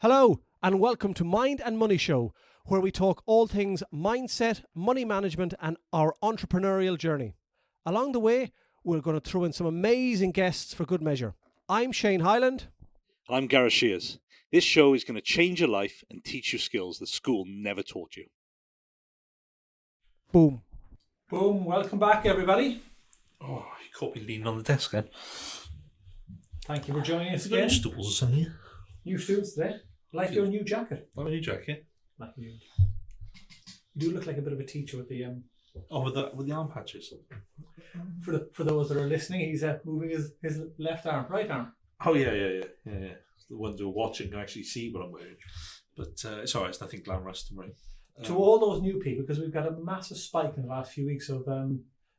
Hello, and welcome to Mind and Money Show, where we talk all things mindset, money management, and our entrepreneurial journey. Along the way, we're going to throw in some amazing guests for good measure. I'm Shane Hyland. I'm Gareth Shears. This show is going to change your life and teach you skills that school never taught you. Boom. Boom. Welcome back, everybody. Oh, you caught me leaning on the desk then. Thank you for joining us Again. again. Stools in here. New stools today. Like your new jacket. My new jacket. Like you do look like a bit of a teacher with the with the arm patches. For those that are listening, he's moving his right arm. Oh yeah. The ones who are watching can actually see what I'm wearing. But it's alright. It's nothing glamorous to wear. To all those new people, because we've got a massive spike in the last few weeks of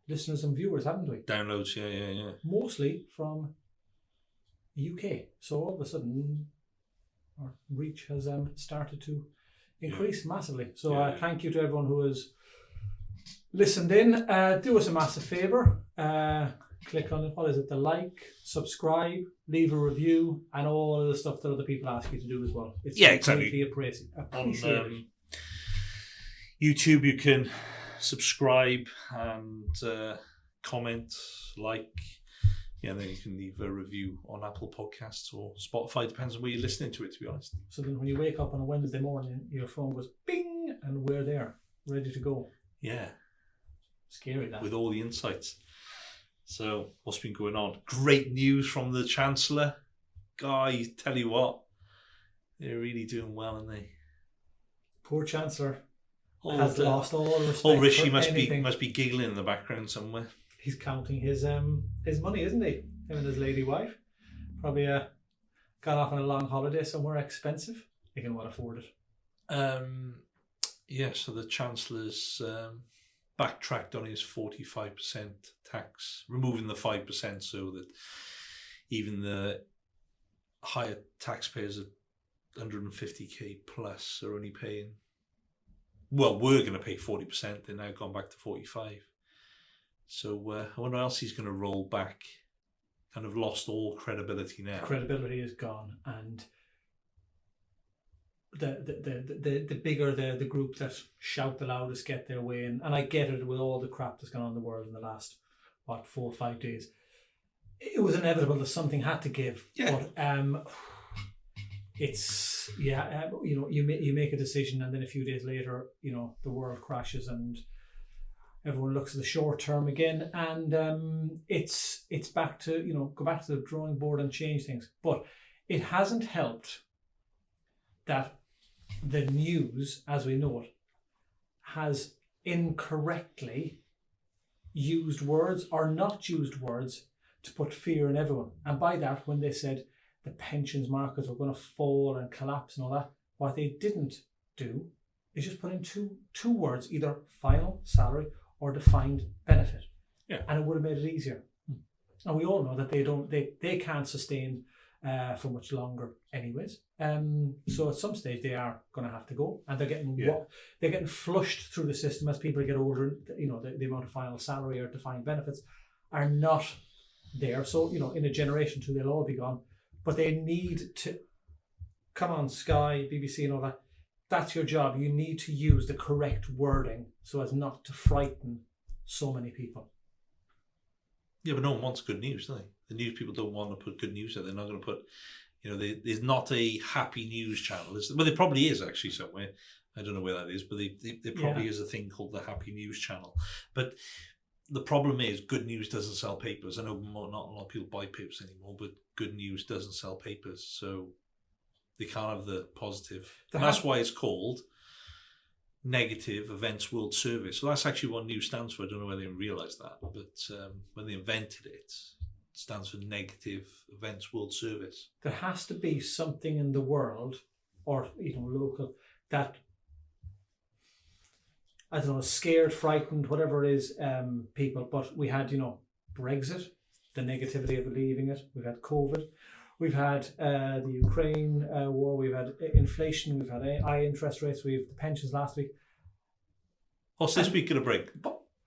listeners and viewers, haven't we? Downloads. Yeah. Mostly from the UK. So all of a sudden, our reach has started to increase massively. So thank you to everyone who has listened in. Do us a massive favour. Click on the like, subscribe, leave a review, and all of the stuff that other people ask you to do as well. It's exactly. Appreciated. On YouTube, you can subscribe and comment, like. Yeah, then you can leave a review on Apple Podcasts or Spotify, depends on where you're listening to it, to be honest. So then when you wake up on a Wednesday morning, your phone goes bing, and we're there, ready to go. Yeah. Scary, that. With all the insights. So, what's been going on? Great news from the Chancellor. Guy, tell you what, they're really doing well, aren't they? Poor Chancellor has lost all respect. Oh, Rishi anything. must be giggling in the background somewhere. He's counting his money, isn't he? Him and his lady wife. Probably got off on a long holiday somewhere expensive. He can well afford it. Yeah, so the Chancellor's backtracked on his 45% tax, removing the 5% so that even the higher taxpayers at 150k plus are only paying, well, we're going to pay 40%. They're now gone back to 45. So I wonder what else he's going to roll back. Kind of lost all credibility now. Credibility is gone, and the bigger the group that shout the loudest get their way in. And I get it with all the crap that's gone on in the world in the last 4 or 5 days. It was inevitable that something had to give. Yeah. But it's you make a decision, and then a few days later, the world crashes and everyone looks at the short term again, and it's back to go back to the drawing board and change things. But it hasn't helped that the news, as we know it, has incorrectly used words or not used words to put fear in everyone. And by that, when they said the pensions markets were going to fall and collapse and all that, what they didn't do is just put in two words, either final salary or defined benefit. Yeah. And it would have made it easier. And we all know that they can't sustain for much longer anyways. So at some stage they are going to have to go, and they're getting flushed through the system as people get older. The amount of final salary or defined benefits are not there. So in a generation or two they'll all be gone. But they need to come on, Sky, BBC and all that. That's your job. You need to use the correct wording so as not to frighten so many people. Yeah, but no one wants good news, do they? The news people don't want to put good news out. They're not going to put, there's not a happy news channel. Well, there probably is actually somewhere. I don't know where that is, but there probably is a thing called the happy news channel. But the problem is good news doesn't sell papers. I know not a lot of people buy papers anymore, but good news doesn't sell papers. So they can't have the positive. And that's why it's called Negative Events World Service. So that's actually what news stands for. I don't know whether they realise that, but when they invented it, it stands for Negative Events World Service. There has to be something in the world, or local, that I don't know, scared, frightened, whatever it is, people. But we had Brexit, the negativity of leaving it. We've had COVID. We've had the Ukraine war, we've had inflation, we've had high interest rates, we've the pensions last week. What's this week going to bring?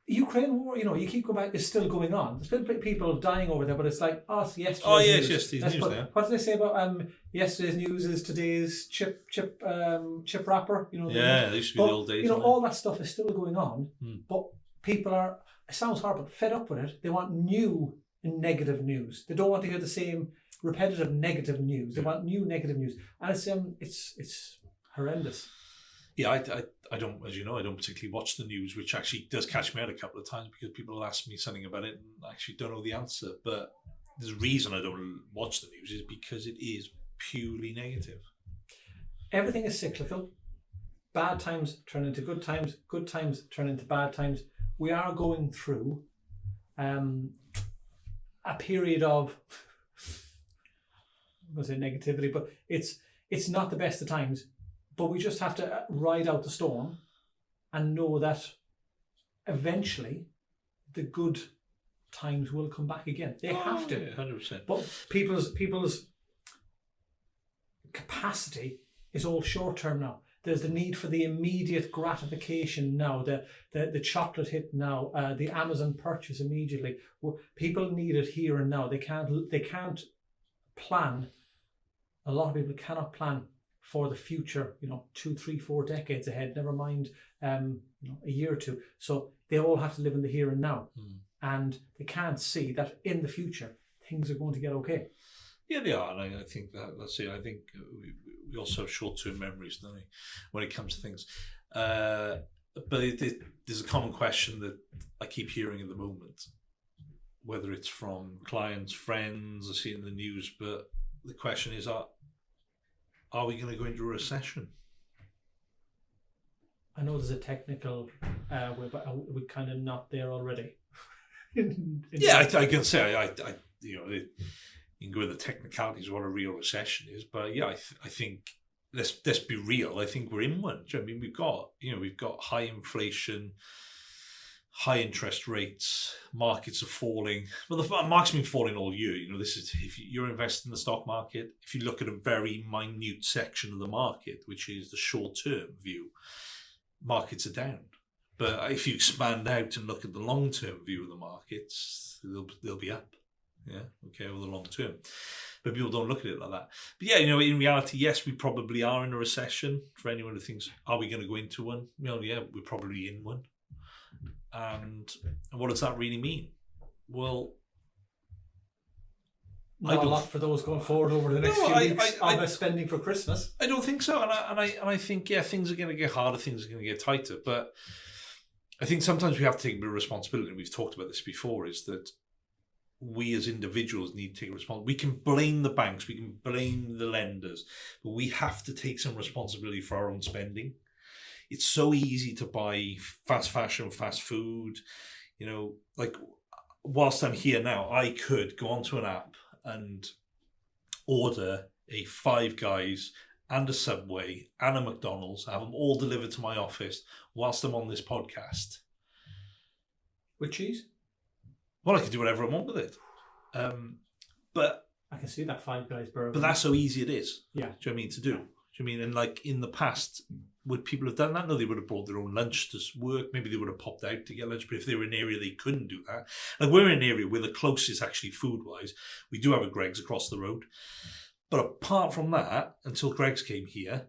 Ukraine war, you keep going back, it's still going on. There's still people dying over there, but it's like, it's yesterday's Oh yeah, news. it's yesterday's news now. What do they say about yesterday's news is today's chip wrapper? Yeah, it used to be the old days. All that stuff is still going on, Hmm. but people are, it sounds horrible, fed up with it. They want new negative news. They don't want to hear the same repetitive negative news. They want new negative news. And it's horrendous. Yeah, I don't, as you know, I don't particularly watch the news, which actually does catch me out a couple of times because people will ask me something about it and I actually don't know the answer. But the reason I don't watch the news is because it is purely negative. Everything is cyclical. Bad times turn into good times turn into bad times. We are going through a period of, I'm going to say negativity, but it's not the best of times. But we just have to ride out the storm and know that eventually the good times will come back again. They have to. 100%. But people's capacity is all short term now. There's the need for the immediate gratification now, the chocolate hit now, the Amazon purchase immediately. People need it here and now. They can't plan. A lot of people cannot plan for the future, 2, 3, 4 decades ahead, never mind a year or two. So they all have to live in the here and now. And they can't see that in the future things are going to get okay. Yeah, they are, and I think that's it. I think we also have short-term memories, don't we, when it comes to things. But there's a common question that I keep hearing at the moment, whether it's from clients, friends, I see it in the news, but the question is, are we going to go into a recession? I know there's a technical way, but we're kind of not there already. I can say, you can go into the technicalities of what a real recession is, but yeah, I think let's be real. I think we're in one. Do you know what I mean? We've got high inflation, high interest rates, markets are falling. Well, the market's been falling all year. This is, if you're investing in the stock market, if you look at a very minute section of the market, which is the short-term view, markets are down. But if you expand out and look at the long-term view of the markets, they'll be up. Yeah, okay, over the long term. But people don't look at it like that. But yeah, in reality, yes, we probably are in a recession. For anyone who thinks, are we going to go into one? Yeah, we're probably in one. And what does that really mean? Well, not a lot for those going forward over the next few weeks of spending for Christmas. I don't think so, and I think things are going to get harder, things are going to get tighter. But I think sometimes we have to take a bit of responsibility. And we've talked about this before. Is that we as individuals need to take responsibility. We can blame the banks, we can blame the lenders, but we have to take some responsibility for our own spending. It's so easy to buy fast fashion, fast food. Like whilst I'm here now, I could go onto an app and order a Five Guys and a Subway and a McDonald's, have them all delivered to my office whilst I'm on this podcast. With cheese? Well, I can do whatever I want with it. But I can see that Five Guys burger. But that's how easy it is. Yeah. Do you know what I mean? To do. Do you know what I mean? And like in the past, would people have done that? No, they would have brought their own lunch to work. Maybe they would have popped out to get lunch. But if they were in an area they couldn't do that. Like we're in an area where the closest actually food-wise, we do have a Greggs across the road. But apart from that, until Greggs came here,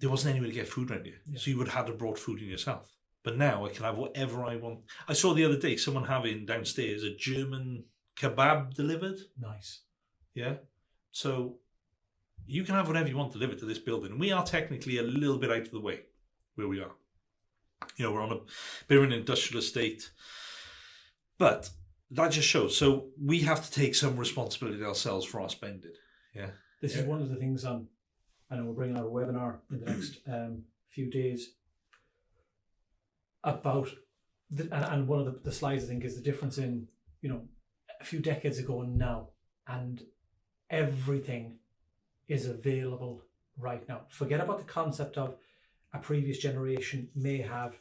there wasn't anywhere to get food around here. Yeah. So you would have to have brought food in yourself. But now I can have whatever I want. I saw the other day someone having downstairs a German kebab delivered. Nice. Yeah. So you can have whatever you want delivered to this building. And we are technically a little bit out of the way where we are. We're on a bit of an industrial estate. But that just shows. So we have to take some responsibility ourselves for our spending. Yeah. This is one of the things I know we're bringing out a webinar in the next few days about, and one of the slides I think is the difference in, a few decades ago and now, and everything is available right now. Forget about the concept of a previous generation may have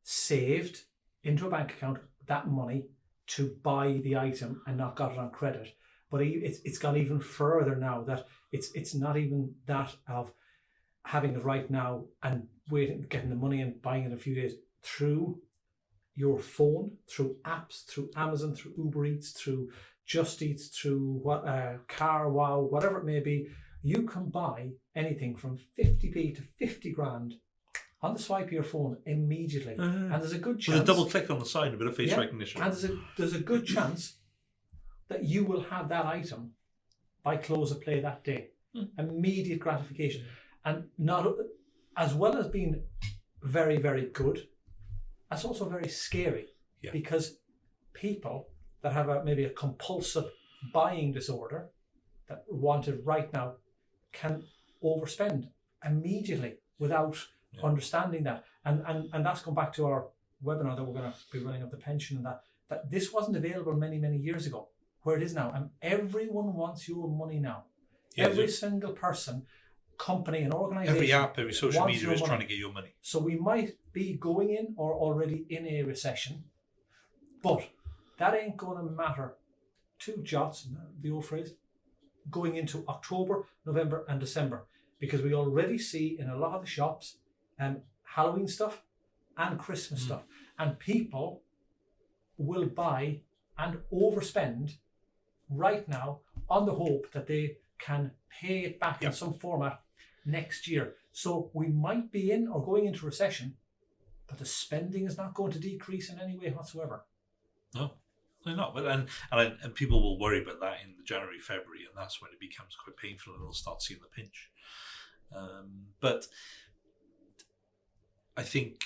saved into a bank account that money to buy the item and not got it on credit. But it's gone even further now that it's not even that of having it right now and waiting, getting the money and buying it in a few days. Through your phone, through apps, through Amazon, through Uber Eats, through Just Eats, through Car Wow, whatever it may be, you can buy anything from 50p to 50 grand on the swipe of your phone immediately. And there's a good chance... With a double click on the side, a bit of face recognition. And there's a good chance that you will have that item by close of play that day. Immediate gratification. And not as well as being very, very good, that's also very scary. Because people that have maybe a compulsive buying disorder that want it right now can overspend immediately without understanding that. And that's gone back to our webinar that we're going to be running of the pension and that this wasn't available many, many years ago, where it is now. And everyone wants your money now. Every single person, company and organisation. Every app, every social media is trying to get your money. So we might be going in or already in a recession, but that ain't going to matter two jots, the old phrase, going into October, November and December, because we already see in a lot of the shops Halloween stuff and Christmas stuff, and people will buy and overspend right now on the hope that they can pay it back in some format next year. So we might be in or going into recession, but the spending is not going to decrease in any way whatsoever. No, they're not. But and people will worry about that in January, February, and that's when it becomes quite painful, and they'll start seeing the pinch. But I think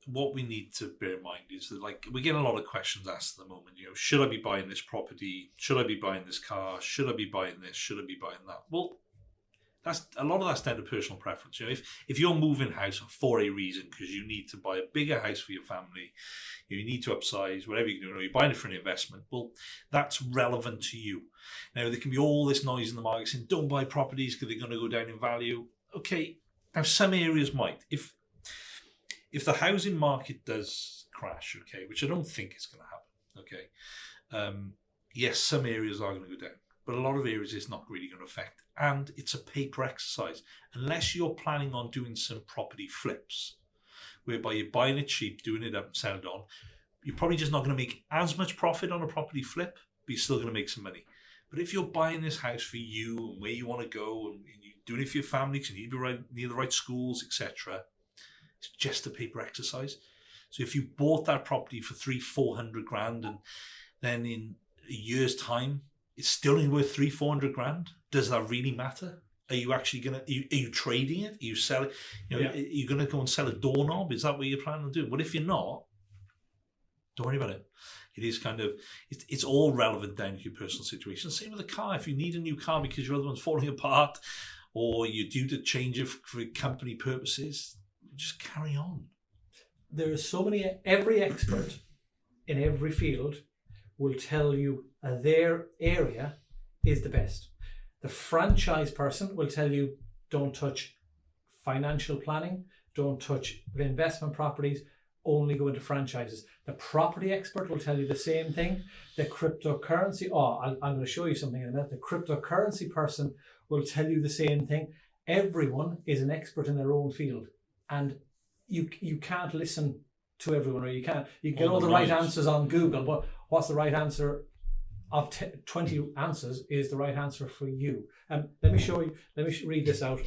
what we need to bear in mind is that, like, we get a lot of questions asked at the moment. You know, should I be buying this property? Should I be buying this car? Should I be buying this? Should I be buying that? Well, that's a lot of that's down to personal preference. You know, if you're moving house for a reason, because you need to buy a bigger house for your family, you need to upsize, whatever you do, or you're buying it for an investment, well, that's relevant to you. Now, there can be all this noise in the market saying, don't buy properties because they're going to go down in value. Okay, now some areas might. If the housing market does crash, okay, which I don't think is going to happen, okay, yes, some areas are going to go down, but a lot of areas it's not really going to affect. And it's a paper exercise. Unless you're planning on doing some property flips, whereby you're buying it cheap, doing it up and selling it on, you're probably just not going to make as much profit on a property flip, but you're still going to make some money. But if you're buying this house for you and where you want to go, and you're doing it for your family because you need to be right, near the right schools, etc., it's just a paper exercise. So if you bought that property for 300-400 grand, and then in a year's time it's still only worth 300-400 grand, does that really matter? Are you actually gonna? Are you trading it? Are you selling? You know, are you gonna go and sell a doorknob? Is that what you're planning on doing? Well, if you're not, don't worry about it. It is kind of it's all relevant down to your personal situation. Same with a car. If you need a new car because your other one's falling apart, or you're due to change it for company purposes, just carry on. There are so many. Every expert in every field will tell you their area is the best. The franchise person will tell you don't touch financial planning, don't touch investment properties, only go into franchises. The property expert will tell you the same thing. The cryptocurrency, I'm going to show you something in a minute. The cryptocurrency person will tell you the same thing. Everyone is an expert in their own field, and you can't listen to everyone, or you can get all the right answers on Google, but what's the right answer of 20 answers is the right answer for you. Let me show you. Let me read this out.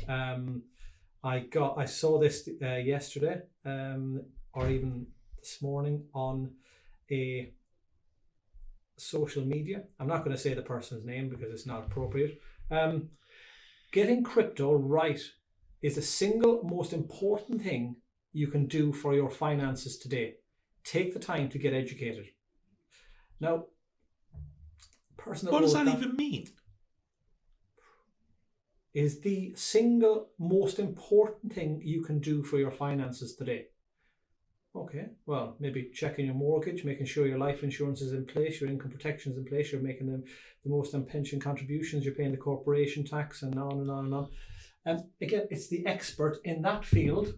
I saw this yesterday, or even this morning on a social media. I'm not going to say the person's name because it's not appropriate. Getting crypto right is the single most important thing you can do for your finances today. Take the time to get educated. Now, what does that even mean? Is the single most important thing you can do for your finances today. Okay, well, maybe checking your mortgage, making sure your life insurance is in place, your income protection is in place, you're making the most on pension contributions, you're paying the corporation tax, and on and on and on. And again, it's the expert in that field.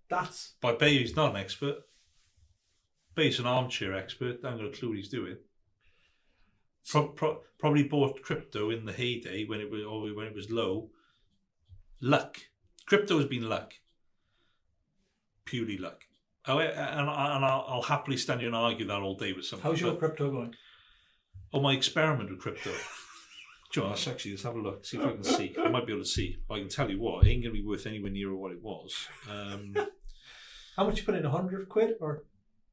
That's... But Bay's not an expert. Bay's an armchair expert. I haven't got a clue what he's doing. Probably bought crypto in the heyday when it was low. Luck. Crypto has been luck. Purely luck. Oh, and I'll happily stand here and argue that all day with someone. How's your crypto going? Oh, my experiment with crypto. John, let's have a look. See if I can see. I might be able to see. I can tell you what, it ain't going to be worth anywhere near what it was. How much you put in, 100 quid or?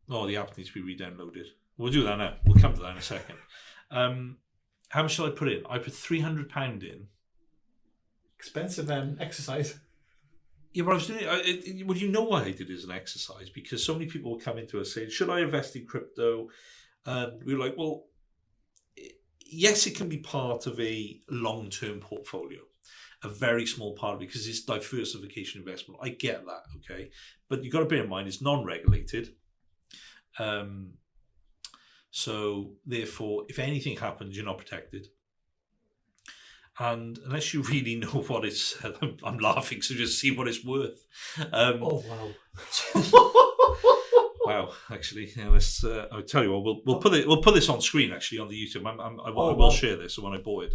Oh, the app needs to be re-downloaded. We'll do that now. We'll come to that in a second. How much shall I put in? I put £300 in. Expensive exercise. Yeah, but I was doing it. Well, you know why I did it as an exercise? Because so many people will come into us saying, should I invest in crypto? And we were like, well, yes, it can be part of a long-term portfolio, a very small part of it, because it's diversification investment. I get that, okay? But you've got to bear in mind, it's non-regulated. So, therefore, if anything happens, you're not protected. And unless you really know what it's, I'm laughing, so just see what it's worth. Oh, wow. Wow, actually, yeah, let's. I'll tell you what. We'll put this on screen actually on the YouTube. I will share this when I bought it.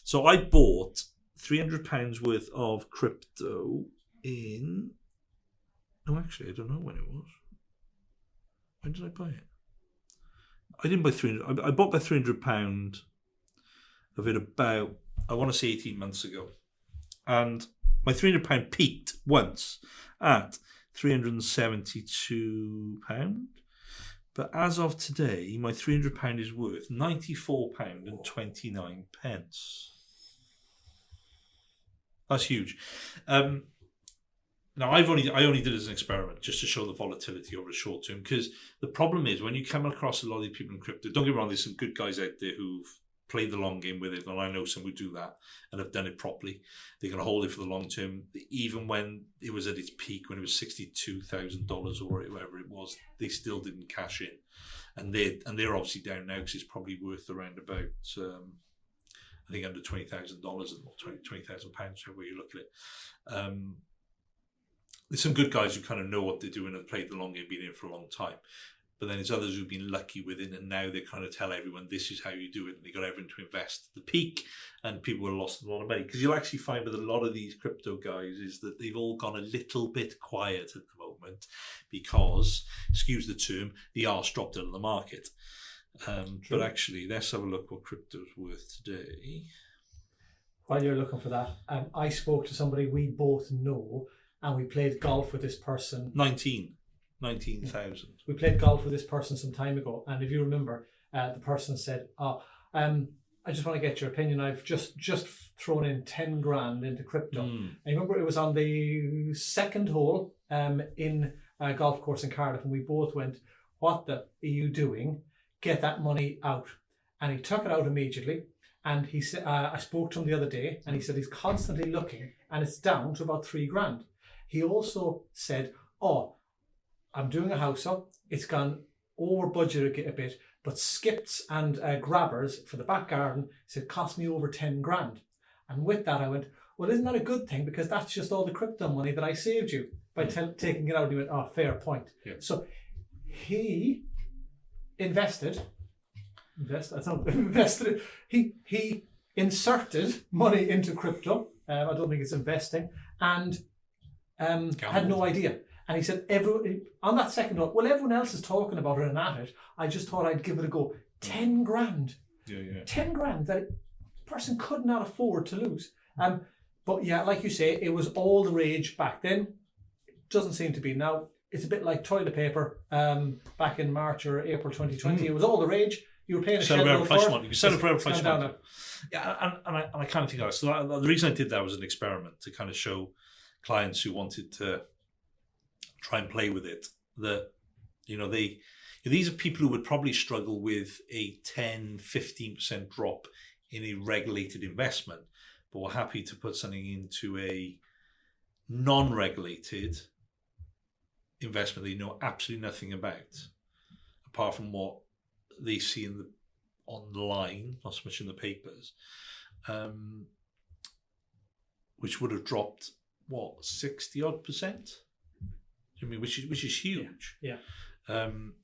So I bought £300 worth of crypto in. No, actually, I don't know when it was. When did I buy it? I didn't buy 300. I bought by £300 of it about, I want to say 18 months ago, and my £300 peaked once at £372, but as of today, my £300 is worth £94.29. That's huge. Now, I only did it as an experiment just to show the volatility over a short term, because the problem is when you come across a lot of these people in crypto, don't get me wrong, there's some good guys out there who've played the long game with it, and I know some who do that and have done it properly. They're going to hold it for the long term. Even when it was at its peak, when it was $62,000 or whatever it was, they still didn't cash in, and they're obviously down now because it's probably worth around about I think under $20,000 or £20,000, however you look at it. There's some good guys who kind of know what they're doing and have played the long game, been in for a long time. But then there's others who've been lucky with it, and now they kind of tell everyone this is how you do it, and they got everyone to invest at the peak, and people have lost a lot of money. Because you'll actually find with a lot of these crypto guys is that they've all gone a little bit quiet at the moment because, excuse the term, the arse dropped out of the market. But actually, let's have a look what crypto's worth today. While you're looking for that, I spoke to somebody we both know, and we played golf with this person. 19,000. We played golf with this person some time ago, and if you remember, the person said, I just want to get your opinion. I've just thrown in 10 grand into crypto. I remember it was on the second hole in a golf course in Cardiff, and we both went, what the are you doing? Get that money out. And he took it out immediately. And he said, I spoke to him the other day, and he said he's constantly looking, and it's down to about 3 grand. He also said, I'm doing a house up. It's gone over budget a bit, but skips and grabbers for the back garden said cost me over 10 grand. And with that, I went, well, isn't that a good thing? Because that's just all the crypto money that I saved you by taking it out. And he went, fair point. Yeah. So he invested. He inserted money into crypto. I don't think it's investing, and had no idea. And he said, on that second note, well, everyone else is talking about it and at it. I just thought I'd give it a go. 10 grand. Yeah. 10 grand that a person could not afford to lose. But yeah, like you say, it was all the rage back then. It doesn't seem to be now. It's a bit like toilet paper back in March or April 2020. It was all the rage. You were paying a shed load for it. You can sell it for a price money. Yeah, and I kind of think that. So the reason I did that was an experiment to kind of show clients who wanted to try and play with it that, these are people who would probably struggle with a 10-15% drop in a regulated investment, but were happy to put something into a non-regulated investment they know absolutely nothing about, apart from what they see online, not so much in the papers, which would have dropped 60-odd%. I mean, which is huge. Yeah.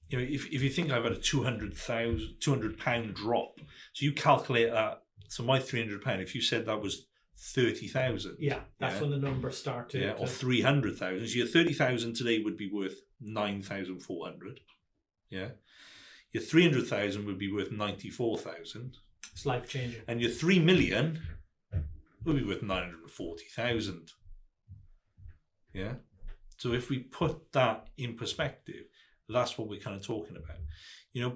If you think I've had a £200 drop, so you calculate that. So my £300, if you said that was 30,000. Yeah, that's when the numbers start to... Or 300,000. So your 30,000 today would be worth 9,400. Yeah. Your 300,000 would be worth 94,000. It's life changing. And your 3 million would be worth 940,000. Yeah. So if we put that in perspective, that's what we're kind of talking about.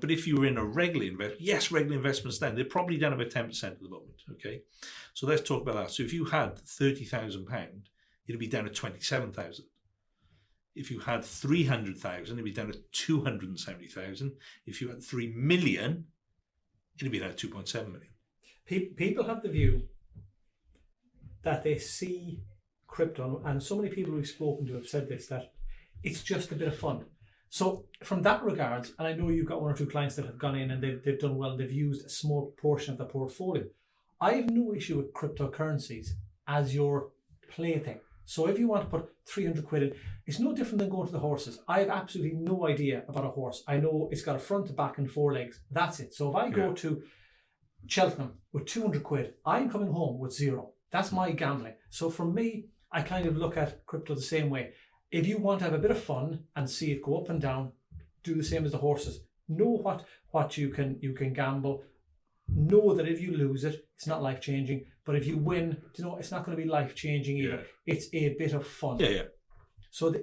But if you were in a regular investment, yes, regular investments then, they're probably down about 10% at the moment. Okay. So let's talk about that. So if you had £30,000, it'd be down to 27,000. If you had 300,000, it'd be down to 270,000. If you had 3 million, it'd be down to 2.7 million. People have the view that they see crypto, and so many people we've spoken to have said this, that it's just a bit of fun. So from that regard, and I know you've got one or two clients that have gone in and they've done well, they've used a small portion of the portfolio. I have no issue with cryptocurrencies as your plaything. So if you want to put 300 quid in, it's no different than going to the horses. I have absolutely no idea about a horse. I know it's got a front, a back and 4 legs. That's it. So if I go to Cheltenham with 200 quid, I'm coming home with 0. That's my gambling. So for me, I kind of look at crypto the same way. If you want to have a bit of fun and see it go up and down, do the same as the horses. Know what you can gamble. Know that if you lose it, it's not life changing. But if you win, it's not going to be life changing either. Yeah. It's a bit of fun. Yeah. So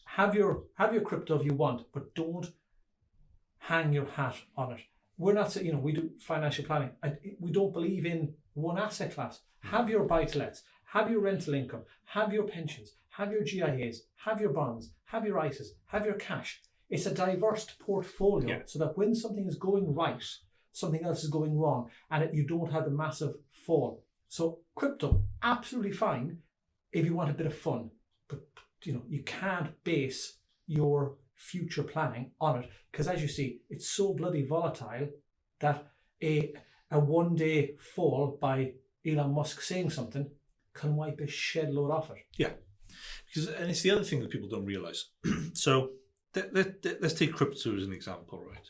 have your crypto if you want, but don't hang your hat on it. We're not saying, we do financial planning. We don't believe in one asset class. Have your buy-to-lets, have your rental income, have your pensions, have your GIAs, have your bonds, have your ISAs, have your cash. It's a diverse portfolio so that when something is going right, something else is going wrong, and you don't have the massive fall. So crypto, absolutely fine if you want a bit of fun, but you can't base your future planning on it, because as you see, it's so bloody volatile that a one-day fall by Elon Musk saying something can wipe a shed load off it. Yeah, and it's the other thing that people don't realise. So let's take crypto as an example, right?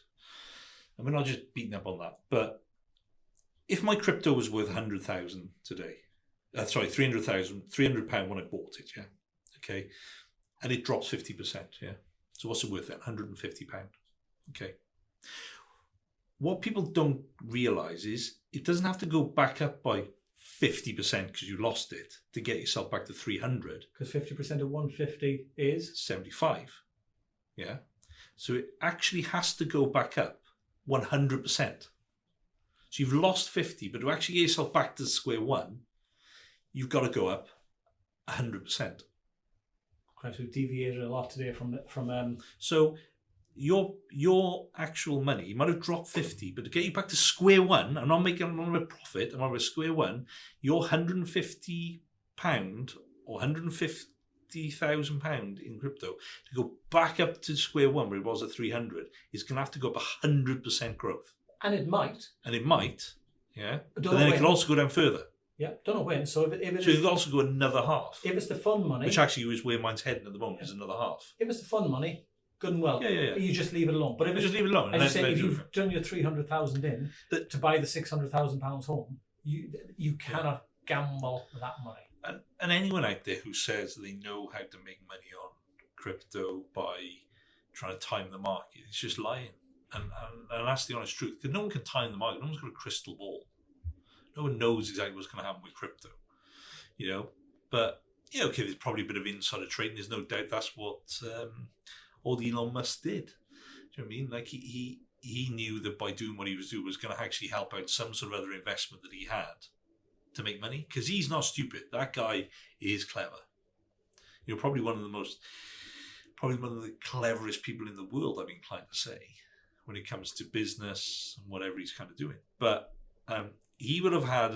I mean, I'll just beating up on that. But if my crypto was worth 100,000 today, £300 when I bought it, yeah, okay, and it drops 50%, yeah. So what's it worth then? £150, okay. What people don't realise is it doesn't have to go back up by 50% because you lost it to get yourself back to 300. Because 50% of 150 is 75. Yeah. So it actually has to go back up 100%. So you've lost 50, but to actually get yourself back to square one, you've got to go up 100%. Quite we've deviated a lot today from So your actual money, you might have dropped 50, but to get you back to square one, I'm not a profit, I'm on a square one, your £150 or £150,000 in crypto to go back up to square one where it was at 300 is going to have to go up 100% growth. And it might, yeah. But then it could also go down further. Yeah, don't know when. So if it so it could also go another half. If it's the fun money, which actually is where mine's heading at the moment, is another half. If it's the fun money, good and well. Yeah. You just leave it alone. But if just leave it alone. As you say, if you've done your 300,000 in to buy the £600,000 home, you cannot gamble that money. And anyone out there who says they know how to make money on crypto by trying to time the market, it's just lying. And that's the honest truth. Because no one can time the market. No one's got a crystal ball. No one knows exactly what's going to happen with crypto. But okay, there's probably a bit of insider trading. There's no doubt that's what old Elon Musk did. Do you know what I mean? Like he knew that by doing what he was doing was going to actually help out some sort of other investment that he had to make money. Because he's not stupid. That guy is clever. Probably one of the cleverest people in the world, I'm inclined to say, when it comes to business and whatever he's kind of doing. But he would have had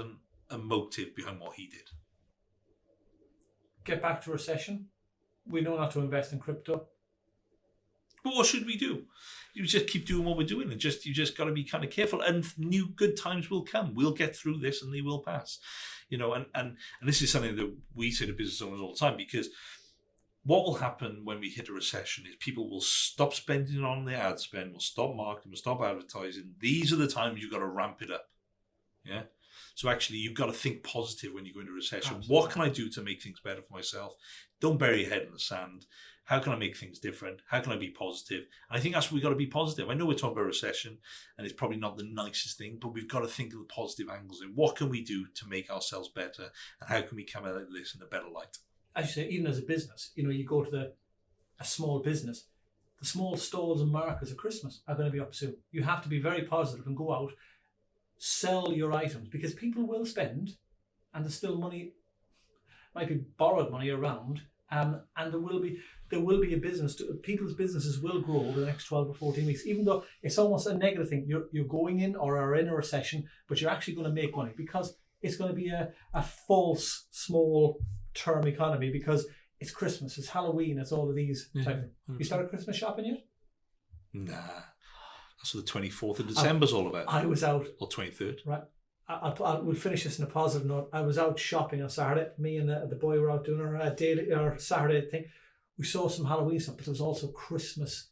a motive behind what he did. Get back to recession. We know not to invest in crypto. But what should we do? You just keep doing what we're doing, and you just got to be kind of careful. And new good times will come. We'll get through this, and they will pass. And this is something that we say to business owners all the time, because what will happen when we hit a recession is people will stop spending on their ad spend, will stop marketing, will stop advertising. These are the times you've got to ramp it up. Yeah. So actually, you've got to think positive when you go into recession. Absolutely. What can I do to make things better for myself? Don't bury your head in the sand. How can I make things different? How can I be positive? And I think that's what we've got to be positive. I know we're talking about recession, and it's probably not the nicest thing, but we've got to think of the positive angles. And what can we do to make ourselves better? And how can we come out of this in a better light? As you say, even as a business, you go to a small business, the small stalls and markets at Christmas are going to be up soon. You have to be very positive and go out, sell your items, because people will spend, and there's still money, might be borrowed money around, and there will be a business. People's businesses will grow over the next 12 or 14 weeks, even though it's almost a negative thing. You're going in or are in a recession, but you're actually going to make money because it's going to be a false small term economy, because it's Christmas, it's Halloween, it's all of these type of things. You started Christmas shopping yet? Nah. That's what the 24th of December's all about. I was out. Or 23rd. Right. We'll finish this in a positive note. I was out shopping on Saturday. Me and the boy were out doing our Saturday thing. We saw some Halloween stuff, but there was also Christmas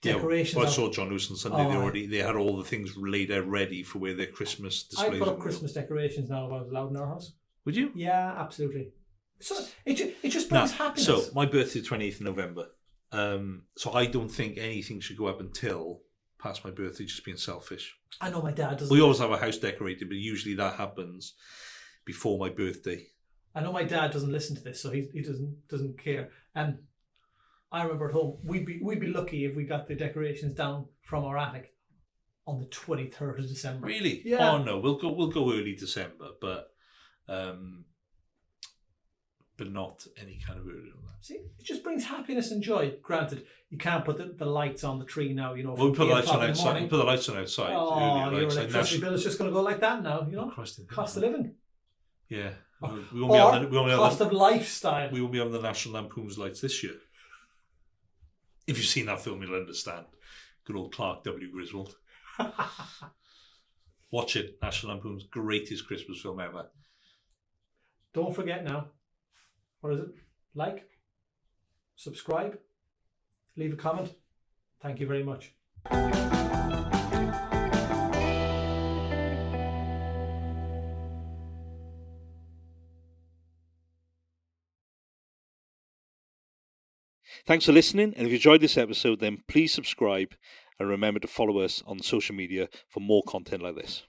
decorations. Well, I saw John Lewis on Sunday. They had all the things laid out ready for where their Christmas displays. I put up Christmas decorations now if I was allowed in our house. Would you? Yeah, absolutely. So it just brings happiness. So my birthday is 28th of November. So I don't think anything should go up until past my birthday, just being selfish. I know my dad doesn't. We always have a house decorated, but usually that happens before my birthday. I know my dad doesn't listen to this, so he doesn't care. And I remember at home, we'd be lucky if we got the decorations down from our attic on the 23rd of December. Really? Yeah. Oh no, we'll go early December, but not any kind of earlier than that. See, it just brings happiness and joy. Granted, you can't put the lights on the tree now. Well, we put the lights on outside. We put the lights on outside. Oh, your lights, electricity bill is just going to go like that now. Cost of living. Yeah. We won't be cost of lifestyle. We won't be having the National Lampoon's lights this year. If you've seen that film, you'll understand. Good old Clark W. Griswold. Watch it. National Lampoon's greatest Christmas film ever. Don't forget now. What is it? Like, subscribe, leave a comment. Thank you very much. Thanks for listening, and if you enjoyed this episode, then please subscribe and remember to follow us on social media for more content like this.